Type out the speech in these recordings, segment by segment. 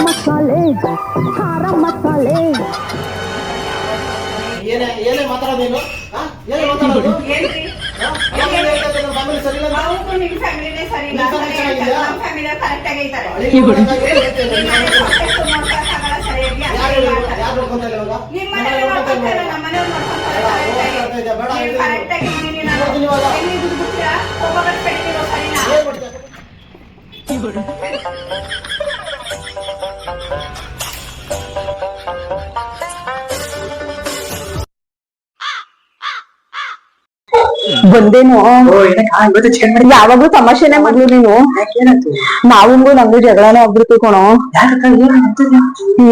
ಮಸಾಲೆ ಖಾರ ಮಸಾಲೆ ಏನೇ ಏನೇ ಮಾತಾಡೋದೇನು ಏನೇ ಮಾತಾಡೋದು ಫ್ಯಾಮಿಲಿ ಸರಿ ಇಲ್ಲ ನಾವು ನಿಮ್ಮ ಫ್ಯಾಮಿಲಿನೇ ಸರಿ ಇಲ್ಲ ನಮ್ಮ ಫ್ಯಾಮಿಲಿ ಕರೆಕ್ಟ್ ಆಗಿ ಇದ್ದಾರೆ ಯಾರು ನೋಡ್ಕೊಂತ ಇಲ್ಲ ಇವಾಗ ನಿಮ್ಮ ಮನೆಯಲ್ಲಿ ನೋಡ್ಕೊಂತಾರೆ ನಮ್ಮ ಮನೆಯಲ್ಲಿ ನೋಡ್ಕೊಂತಾರೆ ಕರೆಕ್ಟ್ ಆಗಿ ಇದ್ದೀನಿ ನಾನು ಎಲ್ಲಿ ದುಡ್ಡು ಬಿಡ್ತೀರಾ ಹೋಗೋದು ಪೆಟ್ಟಿರೋ ಸರಿನಾ ಬಂದೇನು ಯಾವಾಗ್ಲೂ ತಮಾಷೆನೆ ಮಾಡ್ಲು ನೀನು ನಾವಂಗು ನಮ್ದು ಜಗಳನೇ ಆಗ್ಬಿಡ್ತು ಕಣೋ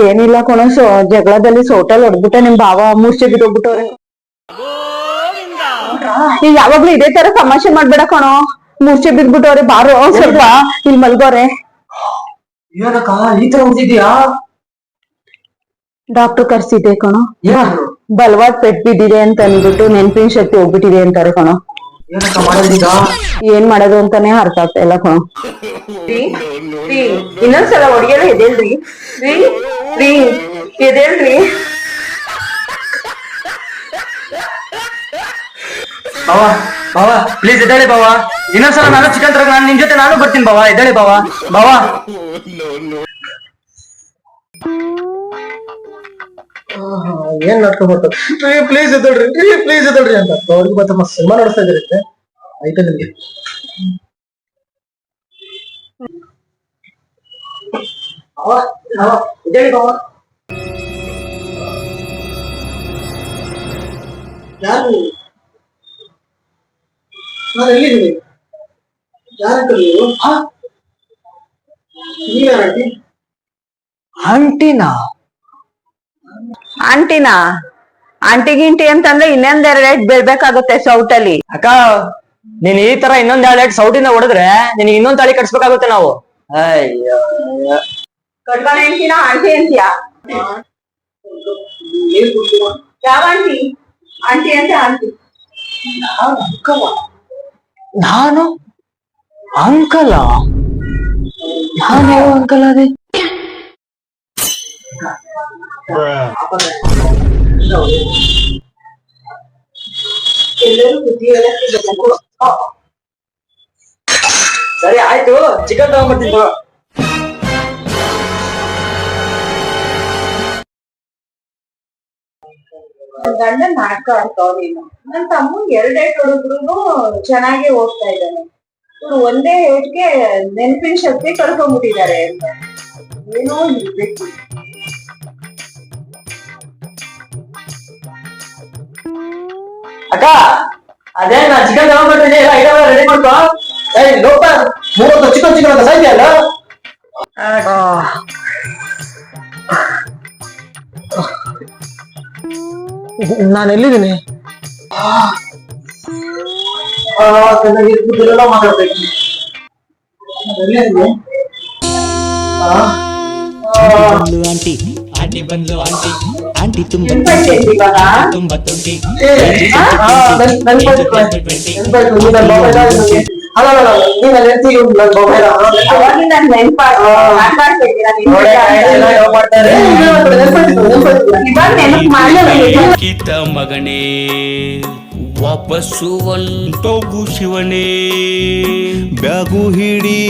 ಏನಿಲ್ಲ ಕಣೋ ಜಗಳದಲ್ಲಿ ಸೋಟಲ್ ಹೊಡ್ಬಿಟ್ಟೆ ನಿಮ್ ಭಾವ ಮೂರ್ಛೆ ಬಿದ್ದೋಗ್ಬಿಟ್ಟವ್ರೆ ಈಗ ಯಾವಾಗ್ಲೂ ಇದೇ ತರ ತಮಾಷೆ ಮಾಡ್ಬೇಡ ಕಣೋ ಮೂರ್ಛೆ ಬಿದ್ಬಿಟ್ಟವ್ರೆ ಬಾರೋ ಸ್ವಲ್ಪ ಇಲ್ಲಿ ಮಲ್ಗೋರೆ ಈ ತರ ಹೋಗಿದ್ಯಾ ಡಾಕ್ಟರ್ ಕರ್ಸಿದ್ದೆ ಕಣೋ ಬಲವಾದ್ ಪೆಟ್ ಬಿದ್ದಿದೆ ಅಂತ ಅಂದ್ಬಿಟ್ಟು ನೆನ್ಪಿನ ಶಕ್ತಿ ಹೋಗ್ಬಿಟ್ಟಿದೆ ಅಂತಾರೆ ಕಣೋ ಏನ್ ಮಾಡೋದು ಅಂತಾನೆ ಅರ್ಥ ಆಗ್ತಾ ಇಲ್ಲ ಕಣೋ ಇನ್ನೊಂದ್ಸಲ ಹೊಡಿಗೆಲ್ಲ ಎದೇಳ್ರಿ ಎದೇಳ್ರಿ ಬಾವ ಪ್ಲೀಸ್ ಎದ್ದೇಳಿ ಬಾವ ಇನ್ನೊಂದ್ಸಲ ನಾನು ಚಿಕನ್ ತರಕ ನಾನು ನಿಮ್ ಜೊತೆ ನಾನು ಬರ್ತೀನಿ ಬಾವ ಎದ್ದೇಳಿ ಬಾವ ಏನ್ ನಾಟ್ಕೊಬೇಕು ಪ್ಲೀಸ್ ಎದ್ದೇಳ್ರಿ ಅಂತ ಅವ್ರಿಗೆ ಮತ್ತೆ ಸಿನಿಮಾ ನೋಡಿಸ್ತಾ ಇದ್ರಿ ಆಯ್ತಾ ನಿಮ್ಗೆ ಎದ್ದೇಳಿ ಬಾವ ಯಾರು ನಾನು ಎಲ್ಲಿದ್ದೀನಿ ಯಾರಂತ ನೀವು ನೀವ್ಯಾರಂಟಿ ಆಂಟಿನಾ ಆಂಟಿನಾ ಆಂಟಿ ಗಿಂಟಿ ಅಂತಂದ್ರೆ ಇನ್ನೊಂದೆರಡು ಬೀಳ್ಬೇಕಾಗುತ್ತೆ ಸೌಟಲ್ಲಿ ಅಕ್ಕ ನೀನ್ ಈ ತರ ಇನ್ನೊಂದ್ 2 ಸೌಟಿಂದ ಹೊಡೆದ್ರೆ ನಿನಗೆ ಇನ್ನೊಂದ್ ತಾಳಿ ಕಟ್ಸ್ಬೇಕಾಗುತ್ತೆ ನಾವು ಅಯ್ಯೋ ಕಟ್ಕೊಂಡ ಅಂಟಿನ ಆಂಟಿ ಅಂತೀಯಾ ಯಾವ ಆಂಟಿ ಆಂಟಿ ಅಂತ ಆಂಟಿ ನಾನು ಅಂಕಲ ನಾನು ಯಾವ ಅಂಕಲ್ ಅದೇ ಸರಿ ಆಯ್ತು ಚಿಕನ್ ತಗೊಂಡ್ಬರ್ತೀನಿ ಗಂಡ ನಾಟಕ ಆಡ್ತಾವ್ರೇನು ನನ್ ತಮ್ಮ 2 ಏಟ್ ಹೊಡೆದ್ರು ಚೆನ್ನಾಗಿ ಓದ್ತಾ ಇದ್ದಾನೆ ಇವ್ರು ಒಂದೇ ಏಟ್ಗೆ ನೆನಪಿನ ಶಕ್ತಿ ಕಳ್ಕೊಂಡ್ಬಿಟ್ಟಿದ್ದಾರೆ ಅಂತ ಏನೋ ಇರ್ಬೇಕು ಅಕ್ಕ ಅದೇ ನಾನು ಚಿಕನ್ ತಗೊಂಡ್ಬರ್ತೀನಿ ಎಲ್ಲ ಐಟಮ್ ರೆಡಿ ಮಾಡ್ಕೊ ಲೋಪ 30 ಚಿಕನ್ ಅಂತ ಸಾಯ್ತಿಯಲ್ಲ ನಾನು ಎಲ್ಲಿದ್ದೀನಿ ಮಾತಾಡ್ಬೇಕು ಆಂಟಿ ಆಂಟಿ ಬಂದ್ಲು ಆಂಟಿ ಆಂಟಿ ತುಂಬಾ ತುಂಬಾ ತುಂಟಿ ಕಿತ್ತ ಮಗನೇ ವಾಪಸ್ಸು ಒಂಟೋಗು ಶಿವನೇ ಬ್ಯಾಗು ಹಿಡಿ